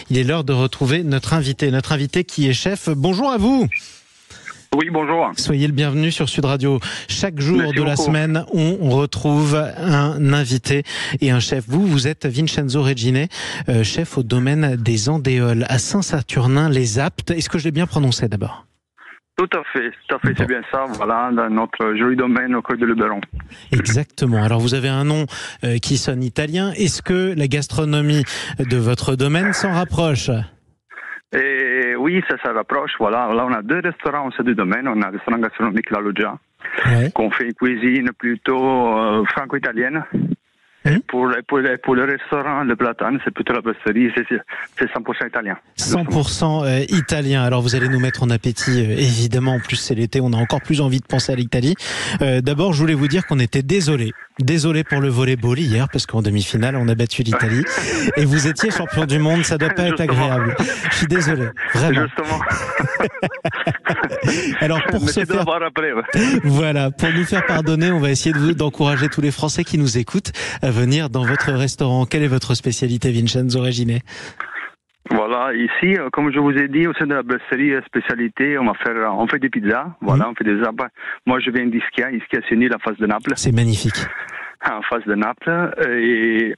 Il est l'heure de retrouver notre invité qui est chef. Bonjour à vous. Oui, bonjour. Soyez le bienvenu sur Sud Radio. Chaque jour de la semaine, on retrouve un invité et un chef. Vous êtes Vincenzo Regine, chef au domaine des Andéoles à Saint-Saturnin-les-Aptes. Est-ce que je l'ai bien prononcé d'abord ? Tout à fait, c'est bien ça, voilà, dans notre joli domaine au col de Luberon. Exactement. Alors vous avez un nom qui sonne italien. Est-ce que la gastronomie de votre domaine s'en rapproche ? Et oui, ça rapproche, voilà. Là, on a deux restaurants au sein du domaine. On a le restaurant gastronomique La Loggia, qu'on fait une cuisine plutôt franco-italienne. Et pour le restaurant, le Platane, c'est plutôt la brasserie, c'est 100% italien. 100% italien. Alors vous allez nous mettre en appétit, évidemment. En plus, c'est l'été, on a encore plus envie de penser à l'Italie. D'abord, je voulais vous dire qu'on était désolé pour le volleyball hier, parce qu'en demi-finale, on a battu l'Italie. Et vous étiez champion du monde, ça doit pas être agréable. Je suis désolé, vraiment. Justement. Alors pour voilà, pour nous faire pardonner, on va essayer d'encourager tous les Français qui nous écoutent à venir dans votre restaurant. Quelle est votre spécialité, Vincenzo Regine ? Voilà, ici, comme je vous ai dit, au sein de la brasserie spécialité, on fait des pizzas. Voilà, on fait des abats. Moi, je viens d'Ischia. Ischia, c'est une île en face de Naples. C'est magnifique. En face de Naples. Et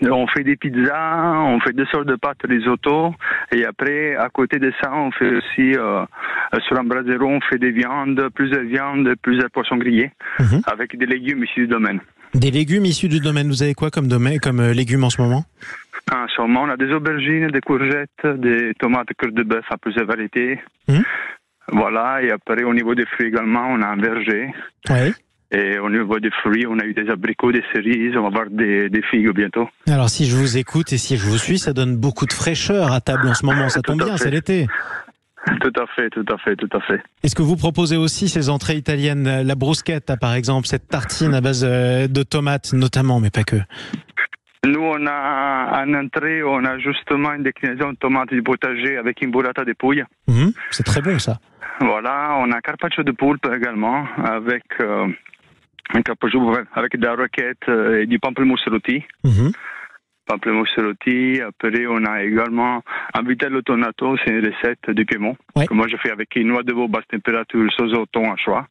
on fait des pizzas, on fait deux sortes de pâtes risotto. Et après, à côté de ça, on fait aussi, sur un brasero, on fait des viandes, plusieurs poissons grillés, avec des légumes issus du domaine. Des légumes issus du domaine. Vous avez quoi comme légumes en ce moment ? En ce moment, on a des aubergines, des courgettes, des tomates cœur de bœuf à plusieurs variétés. Voilà, et après, au niveau des fruits également, on a un verger. Oui. Et au niveau des fruits, on a eu des abricots, des cerises, on va avoir des figues bientôt. Alors, si je vous écoute et si je vous suis, ça donne beaucoup de fraîcheur à table en ce moment. Ça tombe bien, c'est l'été. Tout à fait. Est-ce que vous proposez aussi ces entrées italiennes, la bruschetta par exemple, cette tartine à base de tomates notamment, mais pas que ? Nous, on a en entrée, on a justement une déclinaison de tomates du potager avec une burrata de pouille. C'est très bon ça. Voilà, on a un carpaccio de poulpe également avec un carpaccio avec de la roquette et du pamplemousse rôti. Pamplemousse rôti. Après, on a également un vitello tonato, c'est une recette du Piémont que moi je fais avec une noix de veau basse température, sauce au thon à choix.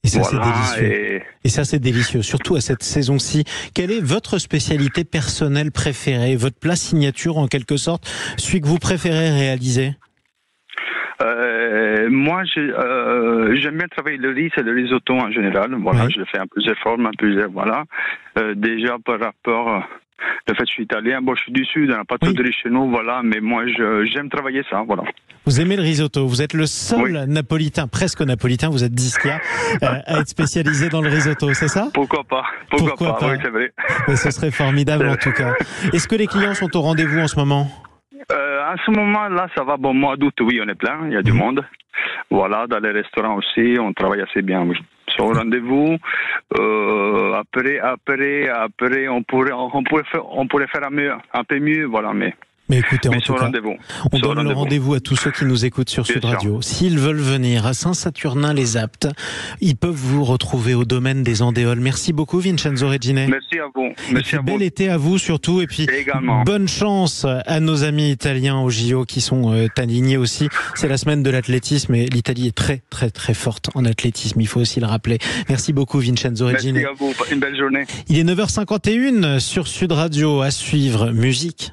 Et ça, c'est délicieux. Et ça, c'est délicieux, surtout à cette saison-ci. Quelle est votre spécialité personnelle préférée, votre plat signature en quelque sorte, celui que vous préférez réaliser ? Moi, j'aime bien travailler le riz et le risotto en général. Voilà, je le fais en plusieurs formes, voilà. Déjà par rapport, le fait que je suis italien, je suis du sud, on n'a pas trop de riz chez nous, voilà. Mais moi, j'aime travailler ça, voilà. Vous aimez le risotto. Vous êtes le seul napolitain, presque napolitain, vous êtes d'Ischia, à être spécialisé dans le risotto, c'est ça ? Pourquoi pas ? Oui, c'est vrai. Mais ce serait formidable en tout cas. Est-ce que les clients sont au rendez-vous en ce moment ? En ce moment-là, ça va. Bon, mois d'août, oui, on est plein, il y a du monde. Voilà, dans les restaurants aussi, on travaille assez bien, oui. Sur le rendez-vous, après, on pourrait faire un peu mieux, voilà, Mais écoutez, en tout cas, on donne le rendez-vous à tous ceux qui nous écoutent sur Sud Radio. S'ils veulent venir à Saint-Saturnin-les-Aptes, ils peuvent vous retrouver au domaine des Andéoles. Merci beaucoup, Vincenzo Regine. Merci à vous. Merci à vous. Bel été à vous surtout. Et puis, bonne chance à nos amis italiens au JO qui sont alignés aussi. C'est la semaine de l'athlétisme et l'Italie est très, très, très forte en athlétisme. Il faut aussi le rappeler. Merci beaucoup, Vincenzo Regine. Merci à vous. Une belle journée. Il est 9h51 sur Sud Radio. À suivre, musique.